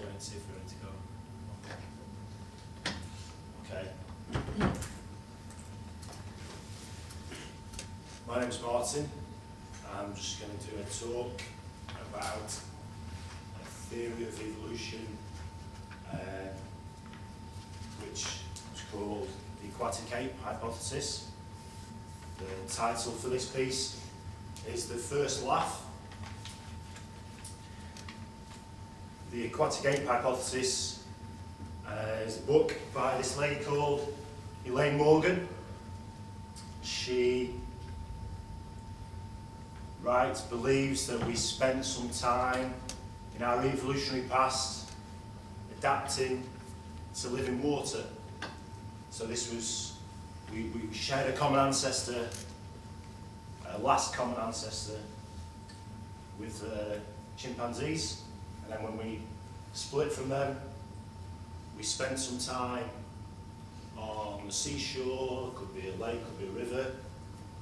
going to see if we're ready to go. Okay. My name's Martin. I'm just going to do a talk about a theory of evolution which is called the Aquatic Ape Hypothesis. The title for this piece is The First Laugh. The Aquatic Ape Hypothesis is a book by this lady called Elaine Morgan. She believes that we spent some time in our evolutionary past adapting to live in water. So this was, we shared a common ancestor, a last common ancestor with chimpanzees, and then when we split from them, we spent some time on the seashore, could be a lake, could be a river,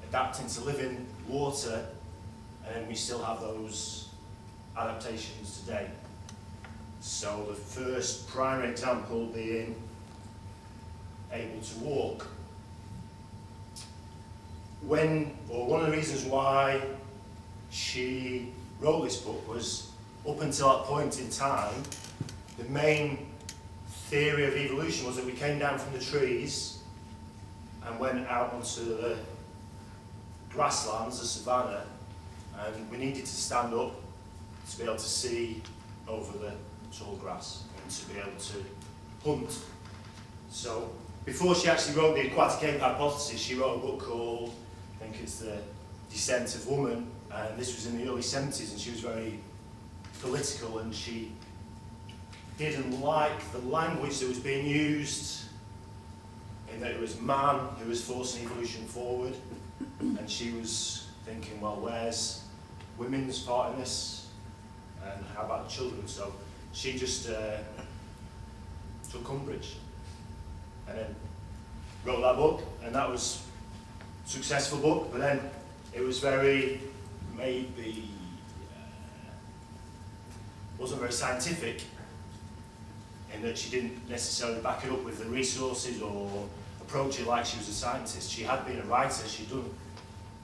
adapting to live in water, and then we still have those adaptations today. So the first primary example being able to walk. One of the reasons why she wrote this book was, up until that point in time, the main theory of evolution was that we came down from the trees and went out onto the grasslands, the savannah, and we needed to stand up to be able to see over the tall grass and to be able to hunt. So before she actually wrote the Aquatic Ape Hypothesis, she wrote a book called, I think it's The Descent of Woman, and this was in the early 70s, and she was very political, and she didn't like the language that was being used, in that it was man who was forcing evolution forward, and she was thinking, well, where's women's part in this, and how about the children? So she just took umbrage, and then wrote that book, and that was a successful book, but then it was very, maybe, wasn't very scientific, in that she didn't necessarily back it up with the resources or approach it like she was a scientist. She had been a writer, she'd done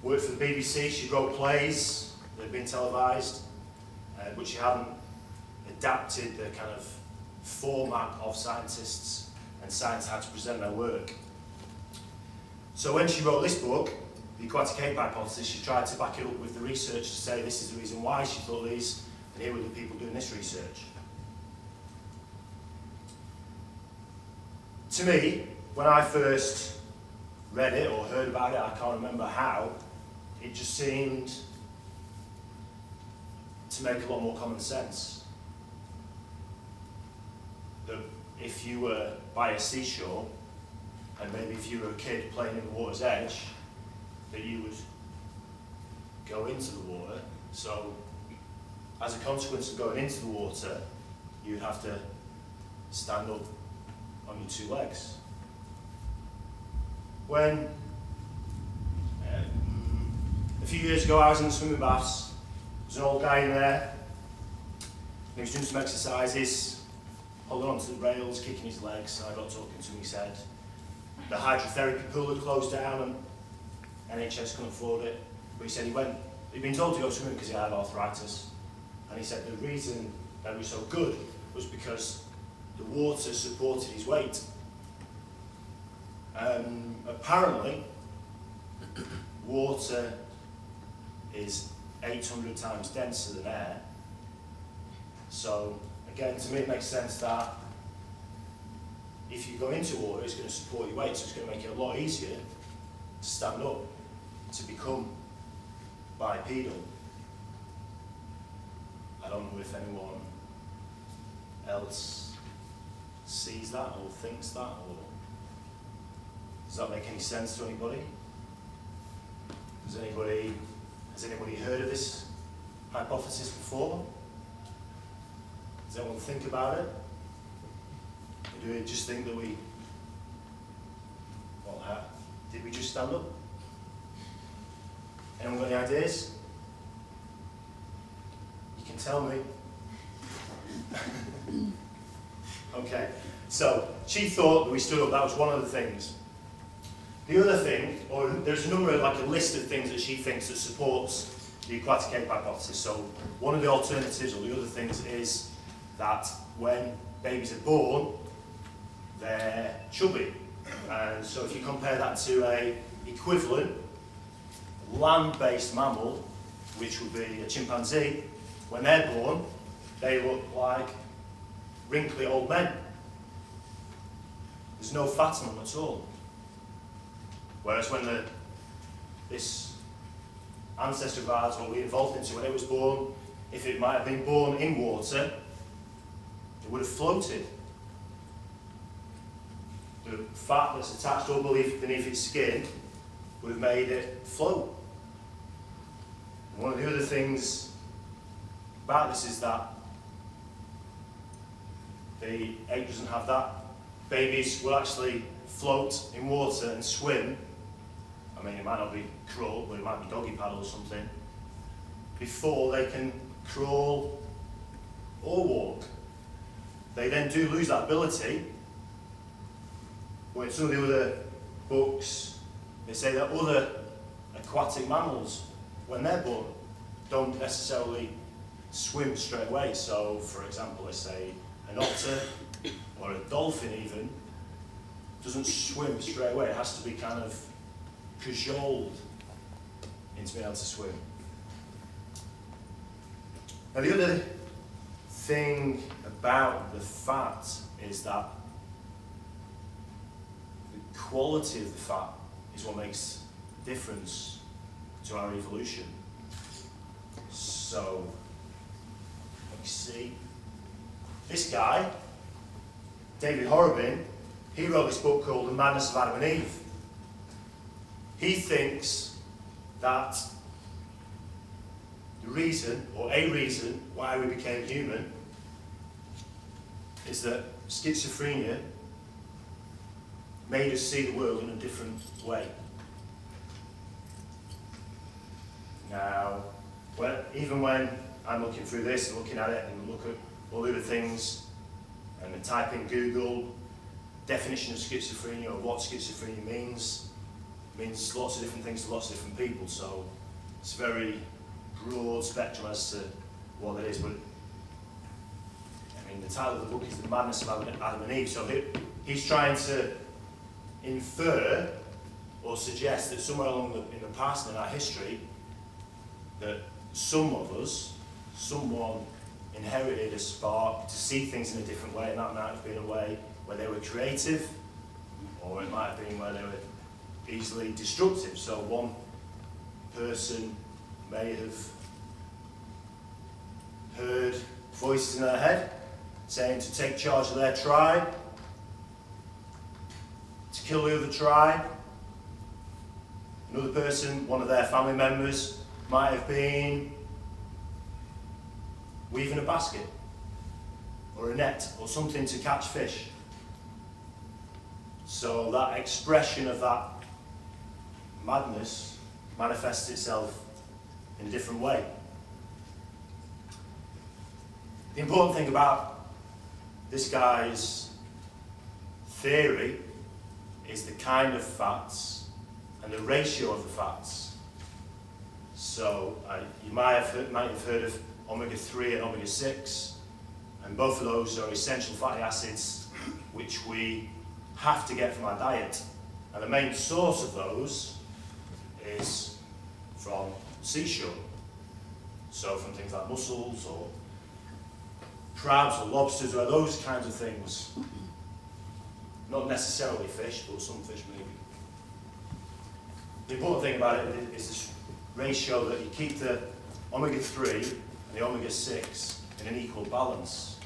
work for the BBC, she wrote plays that had been televised, but she hadn't adapted the kind of format of scientists and science had to present their work. So when she wrote this book, The Aquatic Ape Hypothesis, she tried to back it up with the research to say this is the reason why she thought these, and here were the people doing this research. To me, when I first read it or heard about it, I can't remember how, it just seemed to make a lot more common sense. That if you were by a seashore, and maybe if you were a kid playing in the water's edge, that you would go into the water. So, as a consequence of going into the water, you'd have to stand up on your two legs. When a few years ago I was in the swimming baths, there was an old guy in there, and he was doing some exercises, holding onto the rails, kicking his legs, and I got talking to him. He said the hydrotherapy pool had closed down and NHS couldn't afford it, but he said he'd been told to go swimming because he had arthritis, and he said the reason that it was so good was because the water supported his weight. Apparently, water is 800 times denser than air. So, again, to me it makes sense that if you go into water, it's going to support your weight, so it's going to make it a lot easier to stand up, to become bipedal. I don't know if anyone else sees that or thinks that, or does that make any sense to anybody? Has anybody heard of this hypothesis before? Does anyone think about it? Or do we just think that did we just stand up? Anyone got any ideas? You can tell me. Okay, so she thought that we stood up, that was one of the things. The other thing, or there's a number of, like a list of things that she thinks that supports the aquatic ape hypothesis. So one of the alternatives, or the other things, is that when babies are born, they're chubby. And so if you compare that to a equivalent land-based mammal, which would be a chimpanzee, when they're born, they look like wrinkly old men. There's no fat on them at all. Whereas when this ancestor of ours, what we evolved into when it was born, if it might have been born in water, it would have floated. The fat that's attached or beneath its skin would have made it float. And one of the other things about this is that the ape doesn't have that. Babies will actually float in water and swim. I mean, it might not be crawl, but it might be doggy paddle or something, before they can crawl or walk. They then do lose that ability. But in some of the other books, they say that other aquatic mammals, when they're born, don't necessarily swim straight away. So, for example, let's say an otter or a dolphin even doesn't swim straight away. It has to be kind of cajoled into being able to swim. Now the other thing about the fat is that the quality of the fat is what makes a difference to our evolution. So, let me see. This guy, David Horobin, he wrote this book called The Madness of Adam and Eve. He thinks that the reason, or a reason, why we became human is that schizophrenia made us see the world in a different way. Now, even when I'm looking through this and looking at it and look at all the other things and then type in Google definition of schizophrenia or what schizophrenia means lots of different things to lots of different people, so it's a very broad spectrum as to what it is. But I mean, the title of the book is The Madness of Adam and Eve, so he's trying to infer or suggest that somewhere along in the past in our history that some of us, someone inherited a spark to see things in a different way, and that might have been a way where they were creative, or it might have been where they were easily destructive. So one person may have heard voices in their head saying to take charge of their tribe, to kill the other tribe. Another person, one of their family members, might have been weaving a basket or a net or something to catch fish. So that expression of that madness manifests itself in a different way. The important thing about this guy's theory is the kind of fats and the ratio of the fats. So you might have heard of omega-3 and omega-6, and both of those are essential fatty acids which we have to get from our diet. And the main source of those is from seashore. So from things like mussels or crabs or lobsters or those kinds of things. Not necessarily fish, but some fish maybe. The important thing about it is this ratio that you keep the omega-3 and the omega-6 in an equal balance.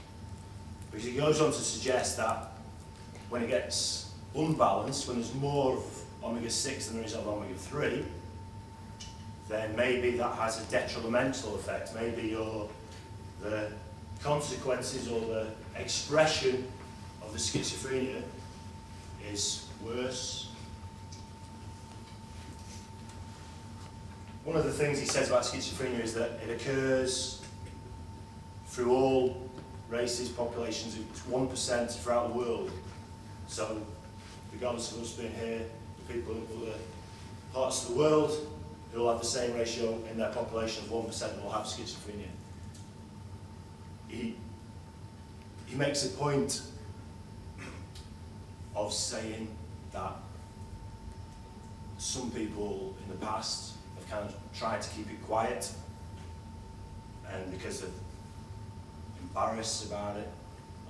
Because he goes on to suggest that when it gets unbalanced, when there's more of omega-6 than there is of omega-3, then maybe that has a detrimental effect. Maybe the consequences or the expression of the schizophrenia is worse. One of the things he says about schizophrenia is that it occurs through all races, populations, it's 1% throughout the world. So, regardless of us being here, the people in other parts of the world who will have the same ratio in their population of 1% will have schizophrenia. He makes a point of saying that some people in the past have kind of tried to keep it quiet, and because they're embarrassed about it,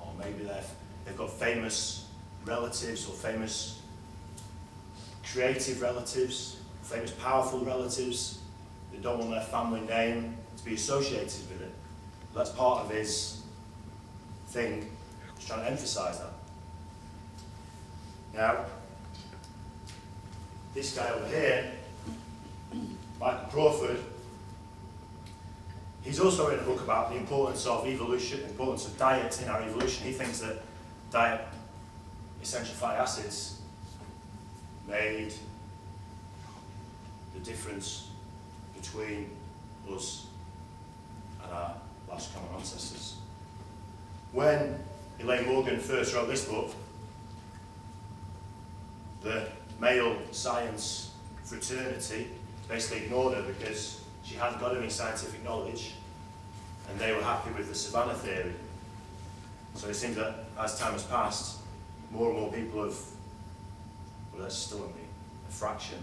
or maybe they've got famous relatives or famous creative relatives, famous powerful relatives, they don't want their family name to be associated with it. That's part of his thing, he's trying to emphasise that. Now, this guy over here, Michael Crawford, he's also written a book about the importance of evolution, the importance of diet in our evolution. He thinks that diet, essential fatty acids, made the difference between us and our last common ancestors. When Elaine Morgan first wrote this book, the male science fraternity basically ignored her because she hadn't got any scientific knowledge, and they were happy with the savannah theory. So it seems that as time has passed, more and more people have, well, that's still only a fraction,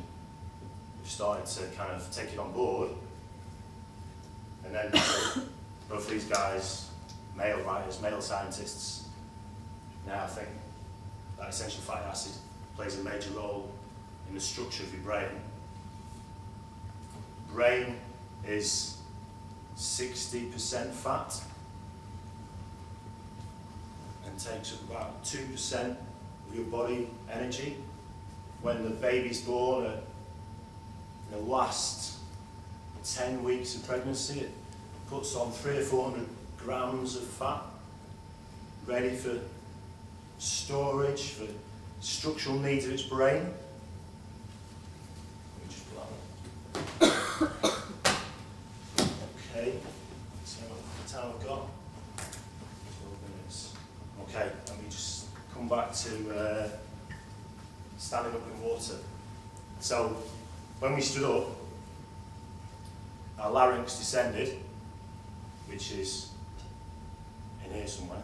have started to kind of take it on board. And then both these guys, male writers, male scientists, now think that essential fatty acid plays a major role in the structure of your brain. Brain is 60% fat and takes up about 2% of your body energy. When the baby's born, in the last 10 weeks of pregnancy, it puts on 300 or 400 grams of fat, ready for storage, for structural needs of its brain. Let me just pull that up. Okay, so what time I've got? 12 minutes. Okay, let me just come back to standing up in water. So, when we stood up, our larynx descended, which is in here somewhere.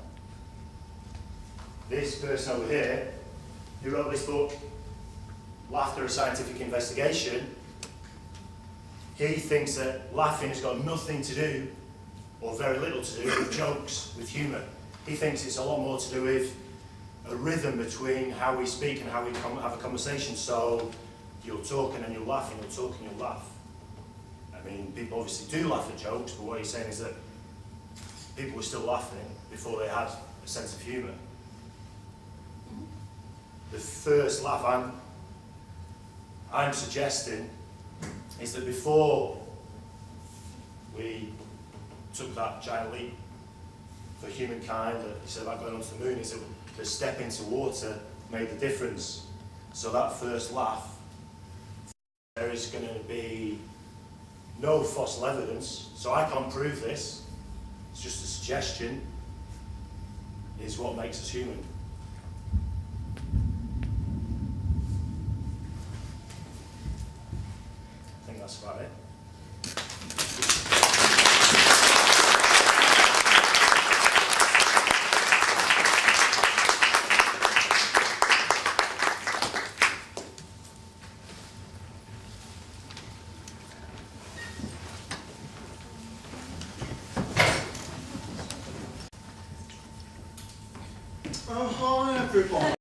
This person over here, who wrote this book, Laughter, a Scientific Investigation, he thinks that laughing has got nothing to do, or very little to do, with jokes, with humour. He thinks it's a lot more to do with a rhythm between how we speak and how we have a conversation. So you'll talk and then you'll laugh, and you'll talk and you'll laugh. I mean, people obviously do laugh at jokes, but what he's saying is that people were still laughing before they had a sense of humour. The first laugh I'm suggesting is that before we took that giant leap for humankind, that he said about going onto the moon, is that the step into water made the difference. So that first laugh, there is going to be no fossil evidence, so I can't prove this, it's just a suggestion, is what makes us human. I think that's about it. Oh, hi everybody.